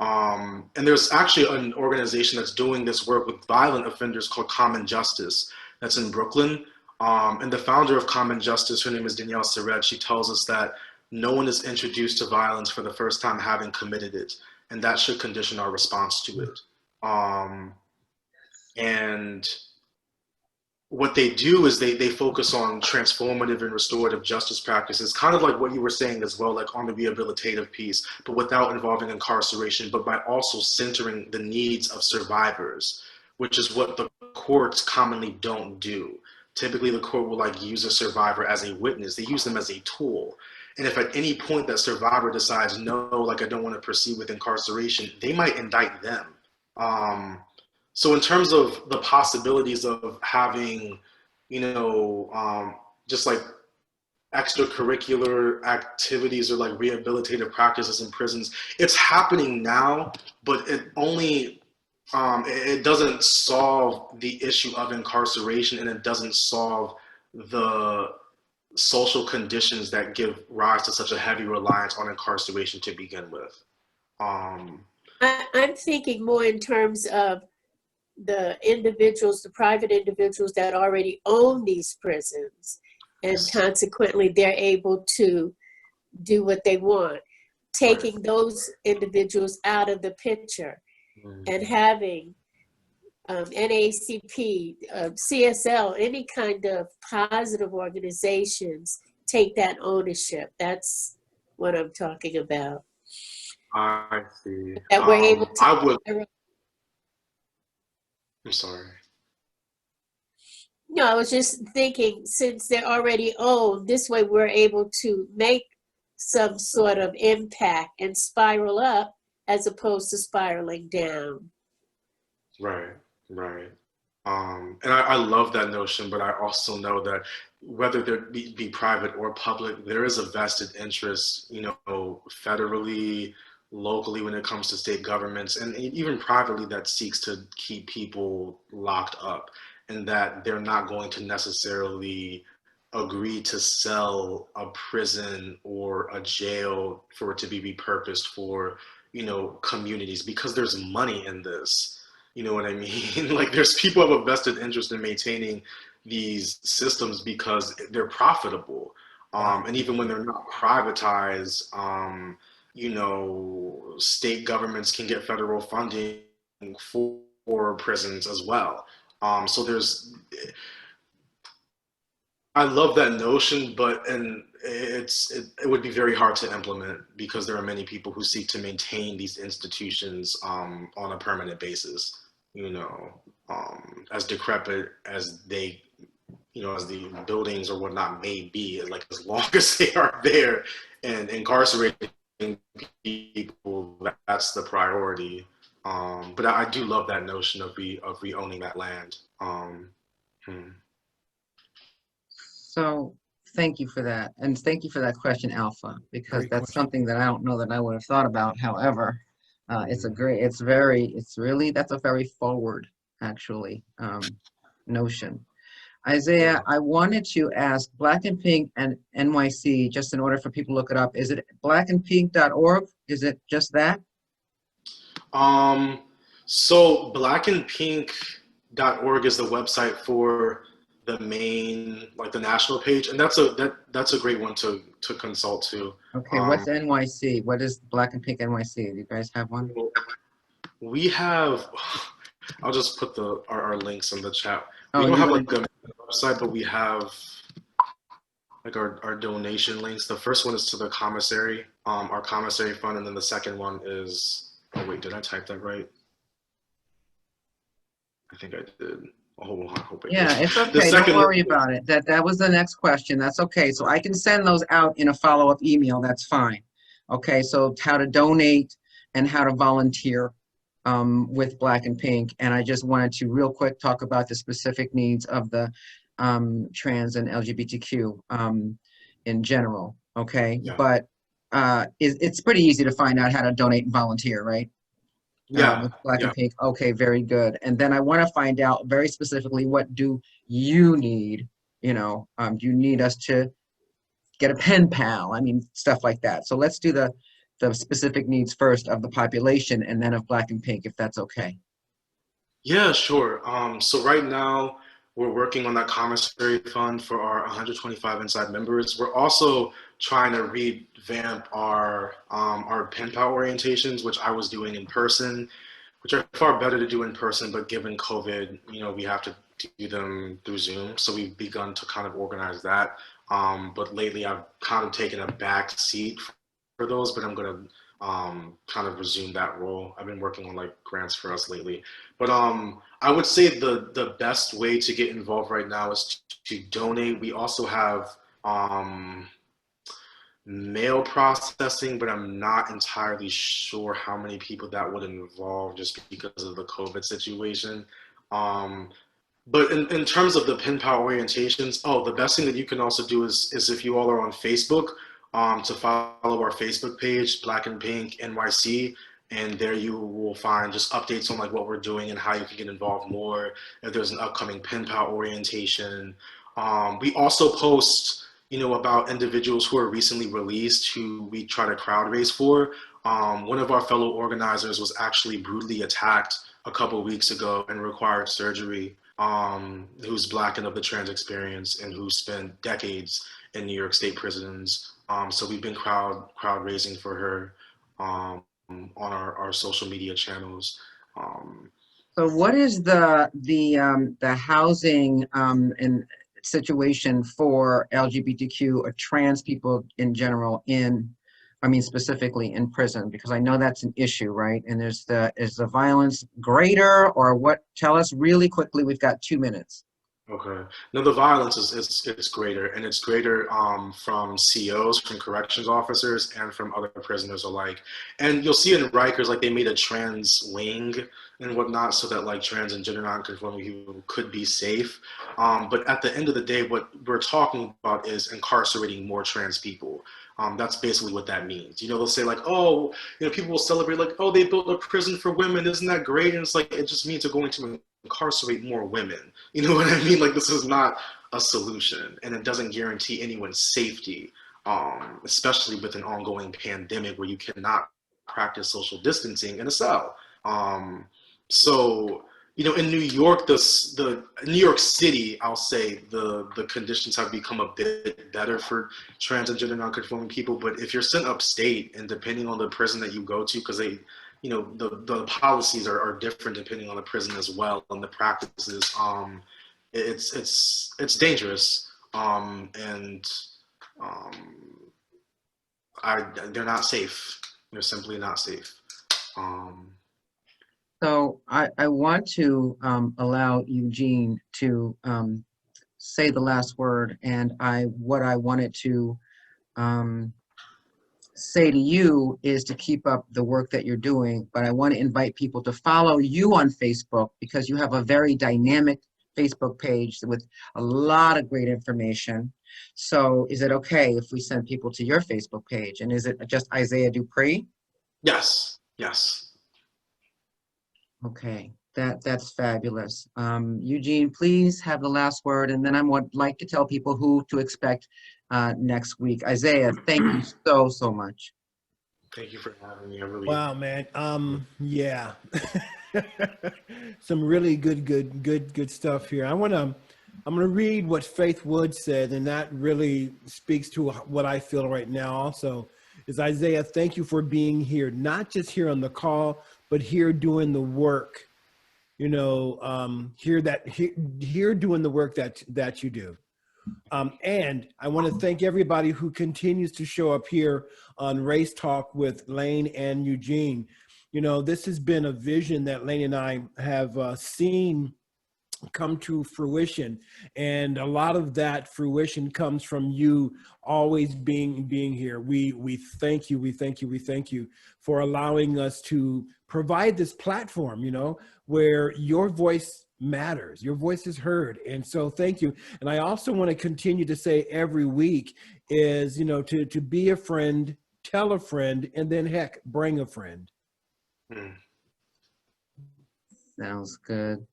And there's actually an organization that's doing this work with violent offenders called Common Justice, that's in Brooklyn. And the founder of Common Justice, her name is Danielle Surratt, she tells us that no one is introduced to violence for the first time having committed it, and that should condition our response to it. And what they do is they focus on transformative and restorative justice practices, kind of like what you were saying as well, like on the rehabilitative piece, but without involving incarceration, but by also centering the needs of survivors, which is what the courts commonly don't do. Typically, the court will like use a survivor as a witness. They use them as a tool. And if at any point that survivor decides, no, like, I don't want to proceed with incarceration, they might indict them. So in terms of the possibilities of having, you know, just like extracurricular activities or like rehabilitative practices in prisons, it's happening now, but it only, it doesn't solve the issue of incarceration, and it doesn't solve the social conditions that give rise to such a heavy reliance on incarceration to begin with. I'm thinking more in terms of the individuals, the private individuals that already own these prisons, and consequently they're able to do what they want. Taking those individuals out of the picture and having NAACP, CSL, any kind of positive organizations take that ownership. That's what I'm talking about. I see. That we're able to. I would. I'm sorry. No, I was just thinking, since they're already owned, this way we're able to make some sort of impact and spiral up as opposed to spiraling down. Right, right. And I love that notion, but I also know that whether there be private or public, there is a vested interest, you know, federally, locally, when it comes to state governments, and even privately, that seeks to keep people locked up, and that they're not going to necessarily agree to sell a prison or a jail for it to be repurposed for, you know, communities, because there's money in this. You know what I mean? Like, there's people who have a vested interest in maintaining these systems because they're profitable. And even when they're not privatized, you know, state governments can get federal funding for prisons as well. So I love that notion, but it would be very hard to implement because there are many people who seek to maintain these institutions on a permanent basis. You know, as decrepit as they, you know, as the buildings or whatnot may be, like as long as they are there and incarcerating people, that's the priority. But I do love that notion of re-owning that land. So thank you for that. And thank you for that question, Alpha, because Great that's question. something that I don't know that I would have thought about. However, that's a very forward, actually, notion. Isaiah, I wanted to ask Black and Pink and NYC, just in order for people to look it up. Is it blackandpink.org? Is it just that? So blackandpink.org is the website for the main, like the national page, and that's a great one to consult to. Okay, what's NYC? What is Black and Pink NYC? Do you guys have one? We have, I'll just put our links in the chat. We Oh, don't you have really like a website, but we have like our donation links. The first one is to the commissary, our commissary fund, and then the second one is, oh wait, did I type that right? I think I did. Oh, I hope I did. Yeah, it's okay. Don't worry about it. That was the next question. That's okay. So I can send those out in a follow-up email. That's fine. Okay, so how to donate and how to volunteer with Black and Pink. And I just wanted to real quick talk about the specific needs of the trans and LGBTQ in general. Okay, yeah. But it's pretty easy to find out how to donate and volunteer, right? Yeah. With Black and Pink. Okay, very good. And then I want to find out very specifically, what do you need? You know, do you need us to get a pen pal? I mean, stuff like that. So let's do the specific needs first of the population and then of Black and Pink, if that's okay. Yeah, sure. So right now we're working on that commissary fund for our 125 inside members. We're also trying to revamp our pen pal orientations, which I was doing in person, which are far better to do in person, but given COVID, you know, we have to do them through Zoom. So we've begun to kind of organize that. But lately I've kind of taken a back seat for those, but I'm gonna kind of resume that role. I've been working on like grants for us lately. But I would say the best way to get involved right now is to donate. We also have mail processing, but I'm not entirely sure how many people that would involve just because of the COVID situation. But in terms of the pen pal orientations, oh, the best thing that you can also do is if you all are on Facebook, to follow our Facebook page, Black and Pink NYC, and there you will find just updates on like what we're doing and how you can get involved more. If there's an upcoming pen pal orientation, we also post, about individuals who are recently released who we try to crowd raise for. One of our fellow organizers was actually brutally attacked a couple weeks ago and required surgery. Who's Black and of the trans experience and who spent decades in New York State prisons. So we've been crowd raising for her on our social media channels. So what is the housing and situation for LGBTQ or trans people in general specifically in prison? Because I know that's an issue, right? And is the violence greater or what? Tell us really quickly, we've got 2 minutes. Okay. No, the violence is greater, and it's greater from COs, from corrections officers, and from other prisoners alike. And you'll see it in Rikers, like they made a trans wing and whatnot, so that like trans and gender nonconforming people could be safe. But at the end of the day, what we're talking about is incarcerating more trans people. That's basically what that means. They'll say like, oh, people will celebrate like, oh, they built a prison for women, isn't that great? And it's like, it just means they're going to incarcerate more women. You know what I mean? Like, this is not a solution, and it doesn't guarantee anyone's safety, especially with an ongoing pandemic where you cannot practice social distancing in a cell. So, in New York, the New York City, I'll say the conditions have become a bit better for trans and gender nonconforming people. But if you're sent upstate, and depending on the prison that you go to, because they, the policies are different depending on the prison as well, and the practices, it's dangerous, and they're not safe. They're simply not safe. So I want to allow Eugene to say the last word, and what I wanted to say to you is to keep up the work that you're doing, but I want to invite people to follow you on Facebook because you have a very dynamic Facebook page with a lot of great information. So is it okay if we send people to your Facebook page? And is it just Isaiah Dupree? Yes. Okay, that's fabulous. Eugene, please have the last word, and then I would like to tell people who to expect next week. Isaiah, thank you so much. Thank you for having me. I really Wow, man. Yeah. Some really good stuff here. I'm gonna read what Faith Wood said, and that really speaks to what I feel right now also. Is Isaiah, thank you for being here, not just here on the call, but here doing the work. Here doing the work that you do. And I want to thank everybody who continues to show up here on Race Talk with Elaine and Eugene. This has been a vision that Elaine and I have seen come to fruition, and a lot of that fruition comes from you always being here. We thank you for allowing us to provide this platform, where your voice matters, your voice is heard. And so thank you. And I also want to continue to say every week is, to be a friend, tell a friend, and then heck, bring a friend. Sounds good.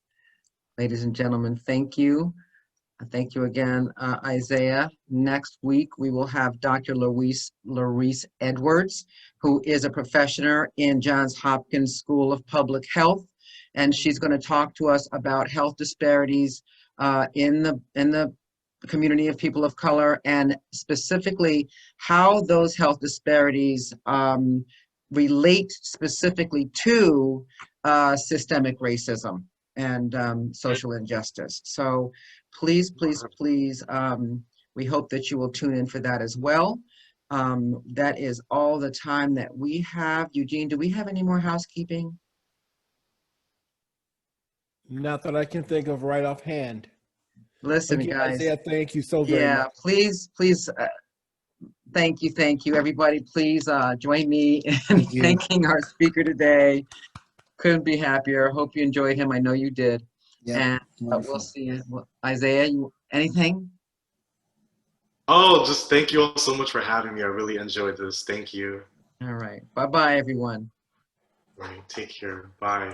Ladies and gentlemen, thank you. Thank you again, Isaiah. Next week, we will have Dr. Larice Edwards, who is a professor in Johns Hopkins School of Public Health. And she's going to talk to us about health disparities in the community of people of color, and specifically how those health disparities relate specifically to systemic racism and social injustice. So please, we hope that you will tune in for that as well. That is all the time that we have. Eugene, do we have any more housekeeping? Not that I can think of right offhand. Listen, Again, guys. Isaiah, thank you so very much. Please, Thank you, thank you. Everybody, please join me in Thank you. thanking our speaker today. Couldn't be happier. Hope you enjoyed him. I know you did. Yep, And we'll wonderful. see you. Isaiah, anything? Oh, just thank you all so much for having me. I really enjoyed this. Thank you. All right. Bye-bye, everyone. All right, take care. Bye.